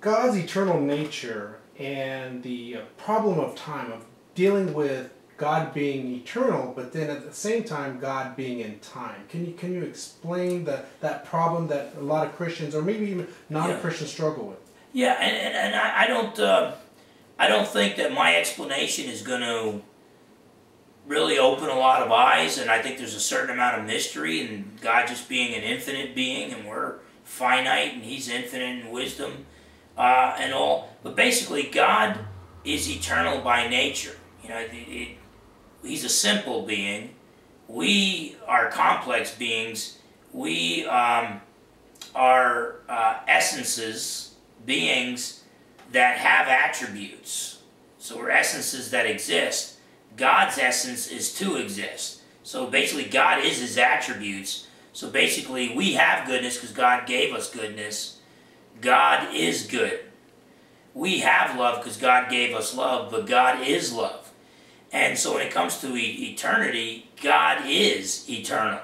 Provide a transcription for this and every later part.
God's eternal nature and the problem of time, of dealing with God being eternal, but then at the same time God being in time. Can you explain that problem that a lot of Christians, or maybe even non-Christians, struggle with? Yeah, and I don't think that my explanation is going to really open a lot of eyes, and I think there's a certain amount of mystery in God just being an infinite being, and we're finite, and He's infinite in wisdom and all. But basically, God is eternal by nature. You know, He's a simple being. We are complex beings. We are essences, beings that have attributes. So we're essences that exist. God's essence is to exist. So basically God is His attributes. So basically we have goodness because God gave us goodness. God is good. We have love because God gave us love, but God is love. And so when it comes to eternity, God is eternal.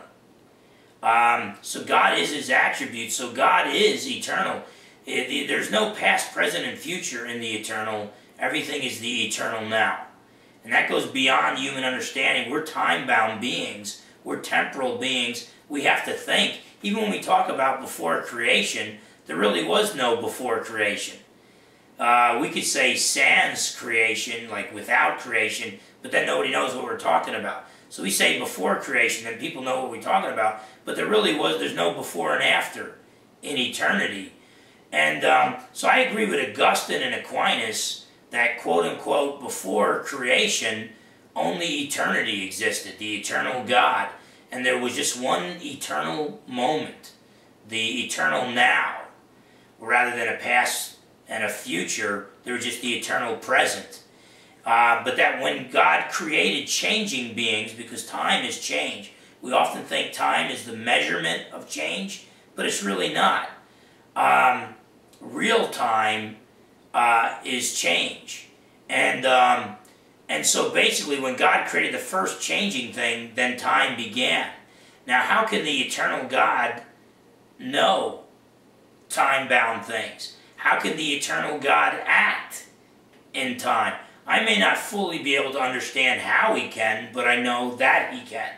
So God is His attributes, so God is eternal. There's no past, present, and future in the eternal. Everything is the eternal now. And that goes beyond human understanding. We're time-bound beings. We're temporal beings. We have to think. Even when we talk about before creation, there really was no before creation. We could say sans creation, like without creation, but then nobody knows what we're talking about. So we say before creation, then people know what we're talking about, but there's no before and after in eternity. And so I agree with Augustine and Aquinas that, quote-unquote, before creation, only eternity existed, the eternal God. And there was just one eternal moment, the eternal now. Rather than a past and a future, there was just the eternal present. But that when God created changing beings, because time is change, we often think time is the measurement of change, but it's really not. Real time is change. And so basically when God created the first changing thing, then time began. Now how can the eternal God know time-bound things? How can the eternal God act in time? I may not fully be able to understand how He can, but I know that He can.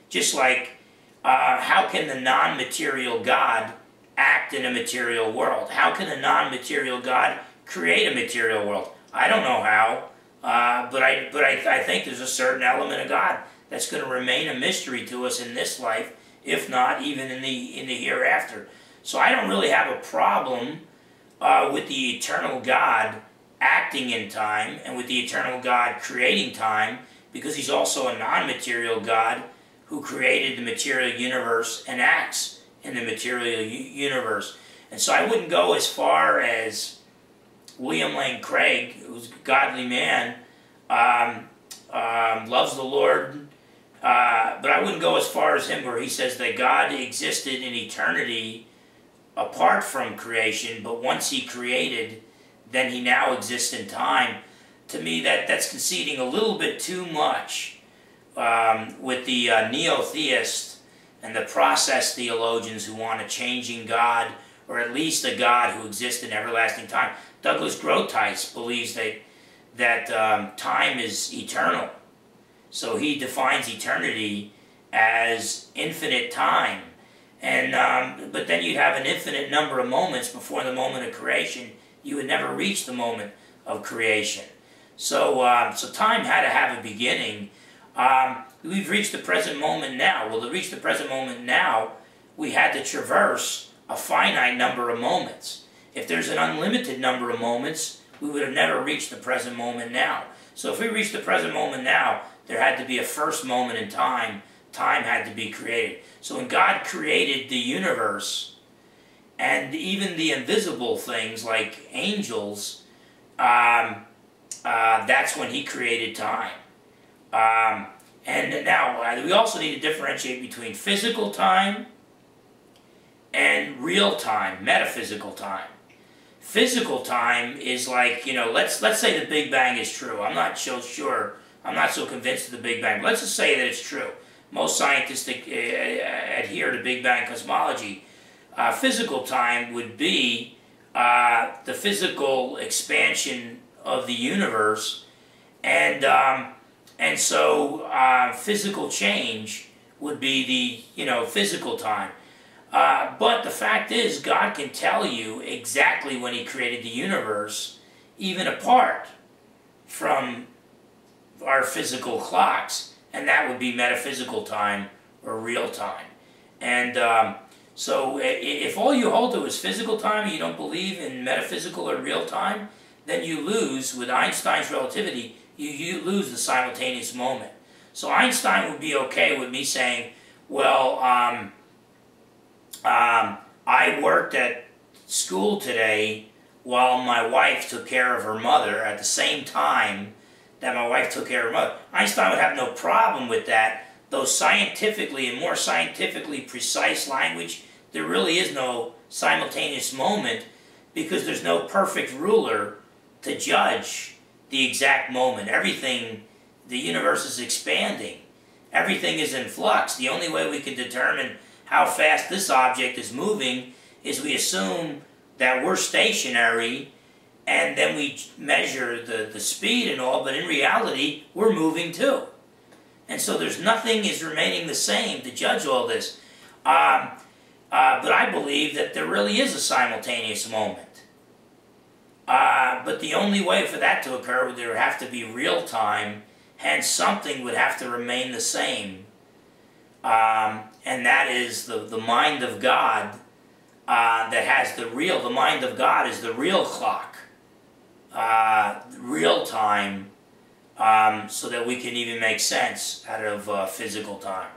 Just like, how can the non-material God act in a material world? How can a non-material God create a material world? I don't know how, but I think there's a certain element of God that's going to remain a mystery to us in this life, if not even in the hereafter. So I don't really have a problem with the eternal God acting in time and with the eternal God creating time, because He's also a non-material God who created the material universe and acts in the material universe. And so I wouldn't go as far as William Lane Craig, who's a godly man, loves the Lord, but I wouldn't go as far as him where he says that God existed in eternity apart from creation, but once He created, then He now exists in time. To me, that's conceding a little bit too much with the neo-theists and the process theologians who want a changing God, or at least a God who exists in everlasting time. Douglas Groothuis believes that time is eternal. So he defines eternity as infinite time. And but then you'd have an infinite number of moments before the moment of creation. You would never reach the moment of creation. So, so time had to have a beginning. We've reached the present moment now. Well, to reach the present moment now, we had to traverse a finite number of moments. If there's an unlimited number of moments, we would have never reached the present moment now. So if we reach the present moment now, there had to be a first moment in time. Time had to be created. So when God created the universe, and even the invisible things like angels, that's when He created time. And now, we also need to differentiate between physical time and real time, metaphysical time. Physical time is like, you know, let's say the Big Bang is true. I'm not so sure, I'm not so convinced of the Big Bang. Let's just say that it's true. Most scientists adhere to Big Bang cosmology. Physical time would be the physical expansion of the universe, and so physical change would be the physical time. But the fact is, God can tell you exactly when He created the universe, even apart from our physical clocks, and that would be metaphysical time or real time. And so if all you hold to is physical time and you don't believe in metaphysical or real time, then you lose, with Einstein's relativity, you lose the simultaneous moment. So Einstein would be okay with me saying, well, I worked at school today while my wife took care of her mother at the same time that my wife took care of her mother. Einstein would have no problem with that, though scientifically, in more scientifically precise language, there really is no simultaneous moment because there's no perfect ruler to judge the exact moment. Everything, the universe is expanding. Everything is in flux. The only way we can determine how fast this object is moving is we assume that we're stationary, and then we measure the speed and all, but in reality, we're moving too. And so there's nothing is remaining the same to judge all this. But I believe that there really is a simultaneous moment. But the only way for that to occur would there have to be real time, hence something would have to remain the same. And that is the mind of God that has the mind of God is the real clock, real time, so that we can even make sense out of physical time.